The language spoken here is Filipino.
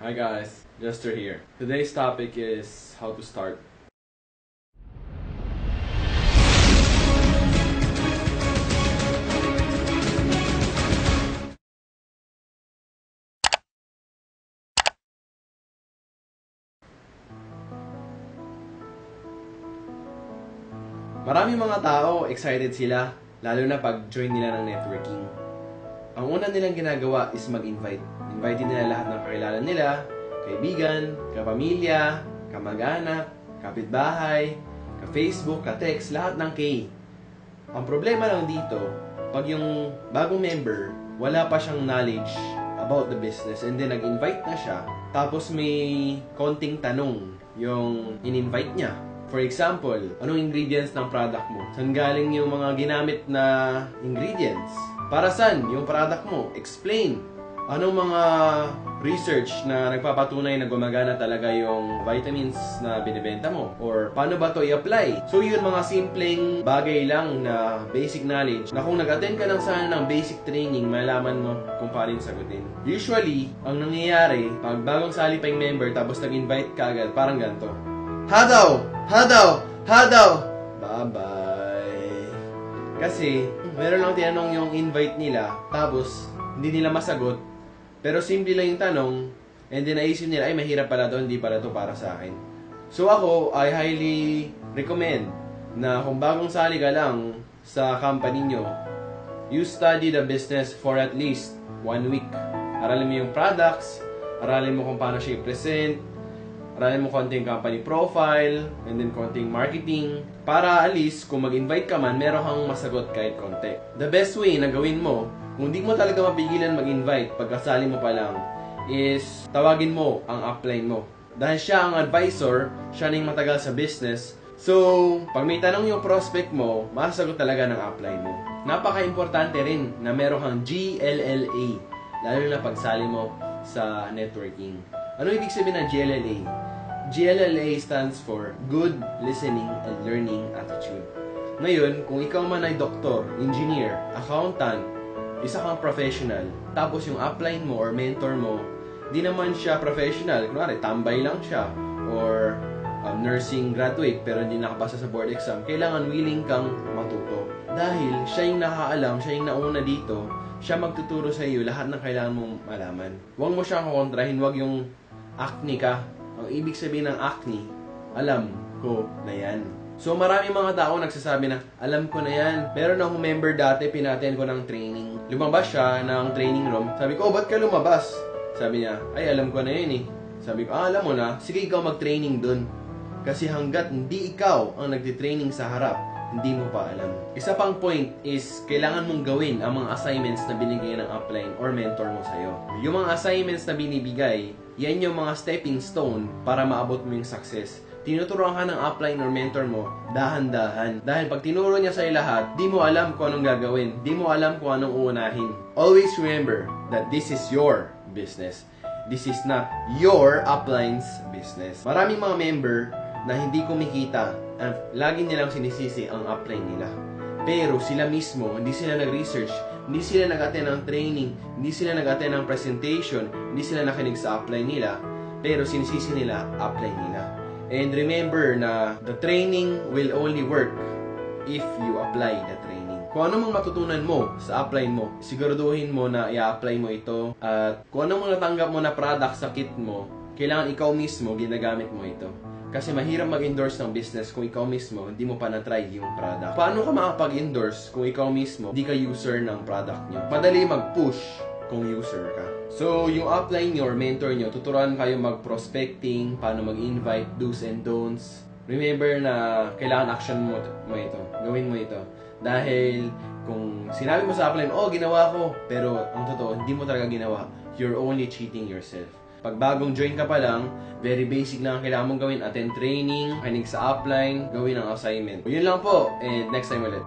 Hi guys, Jester here. Today's topic is how to start. Maraming mga tao, excited sila, lalo na pag join nila ng networking. Ang una nilang ginagawa is mag-invite. Invite nila lahat ng kakilala nila, kaibigan, kapamilya, kamag-anak, kapitbahay, ka-Facebook, ka-text, lahat ng K. Ang problema lang dito, pag yung bagong member, wala pa siyang knowledge about the business and then nag-invite na siya, tapos may konting tanong yung in-invite niya. For example, anong ingredients ng product mo? Saan galing yung mga ginamit na ingredients? Para saan yung product mo? Explain. Anong mga research na nagpapatunay na gumagana talaga yung vitamins na binibenta mo? Or paano ba to i-apply? So yun, mga simpleng bagay lang na basic knowledge na kung nag-attend ka lang sana ng basic training, malaman mo kung paano yung sagutin. Usually, ang nangyayari, pag bagong sali pa yung member tapos nag-invite ka agad, parang ganito. Ha daw! Bye-bye! Kasi, meron lang tinanong yung invite nila, tapos, hindi nila masagot, pero simple lang yung tanong, and then naisip nila, ay mahirap pala to, hindi pala to para sa akin. So ako, I highly recommend na kung bagong sali ka lang sa company nyo, you study the business for at least 1 week. Aralin mo yung products, aralin mo kung paano siya i-present, aralin mo konting company profile, and then konting marketing, para at least kung mag-invite ka man, meron kang masagot kahit konti. The best way na gawin mo, kung di mo talaga mapigilan mag-invite pagkasali mo pa lang, is tawagin mo ang upline mo. Dahil siya ang advisor, siya na yung matagal sa business, so pag may tanong yung prospect mo, masasagot talaga ng upline mo. Napaka-importante rin na meron kang GLLA, lalo na pagsali mo sa networking. Ano ibig sabihin ng GLLA? GLLA stands for Good Listening and Learning Attitude. Ngayon, kung ikaw man ay doktor, engineer, accountant, isa kang professional, tapos yung upline mo or mentor mo, di naman siya professional, kunwari, tambay lang siya, or nursing graduate pero hindi nakapasa sa board exam, kailangan willing kang matuto. Dahil siya yung nakaalam, siya yung nauna dito, siya magtuturo sa iyo lahat ng kailangan mong malaman. Huwag mo siyang kukontrahin, huwag yung acne ka. Ang ibig sabihin ng acne, alam ko na yan. So maraming mga tao nagsasabi na, alam ko na yan. Meron akong member dati, pinaten ko ng training. Lumabas siya ng training room. Sabi ko, ba't ka lumabas? Sabi niya, ay alam ko na yun eh. Sabi ko, alam mo na, sige ikaw mag-training dun. Kasi hanggat hindi ikaw ang nagtitraining sa harap, hindi mo pa alam. Isa pang point is, kailangan mong gawin ang mga assignments na binigay ng upline or mentor mo sa'yo. Yung mga assignments na binibigay, yan yung mga stepping stone para maabot mo yung success. Tinuturuan ka ng upline or mentor mo, dahan-dahan. Dahil pag tinuro niya sa'yo lahat, di mo alam kung anong gagawin. Di mo alam kung anong uunahin. Always remember that this is your business. This is not your upline's business. Maraming mga member na hindi kumikita, lagi nilang sinisisi ang upline nila. Pero sila mismo, hindi sila nag-research, hindi sila nag-attend ng training, hindi sila nag-attend ng presentation, hindi sila nakinig sa upline nila, pero sinisisi nila upline nila. And remember na the training will only work if you apply the training. Kung ano mang matutunan mo sa upline mo, siguraduhin mo na i-apply mo ito. At kung ano mang natanggap mo na product sa kit mo, kailangan ikaw mismo ginagamit mo ito. Kasi mahirap mag-endorse ng business kung ikaw mismo hindi mo pa na-try yung product. Paano ka makapag-endorse kung ikaw mismo hindi ka user ng product nyo? Madali mag-push kung user ka. So, yung upline nyo or mentor nyo, tuturuan kayo mag-prospecting, paano mag-invite, do's and don'ts. Remember na kailangan action mo ito. Gawin mo ito. Dahil kung sinabi mo sa upline, oh, ginawa ko, pero ang totoo, hindi mo talaga ginawa. You're only cheating yourself. Pag bagong join ka pa lang, very basic lang ang kailangan mong gawin. Attend training, kinig sa upline, gawin ang assignment. Yun lang po, and next time ulit.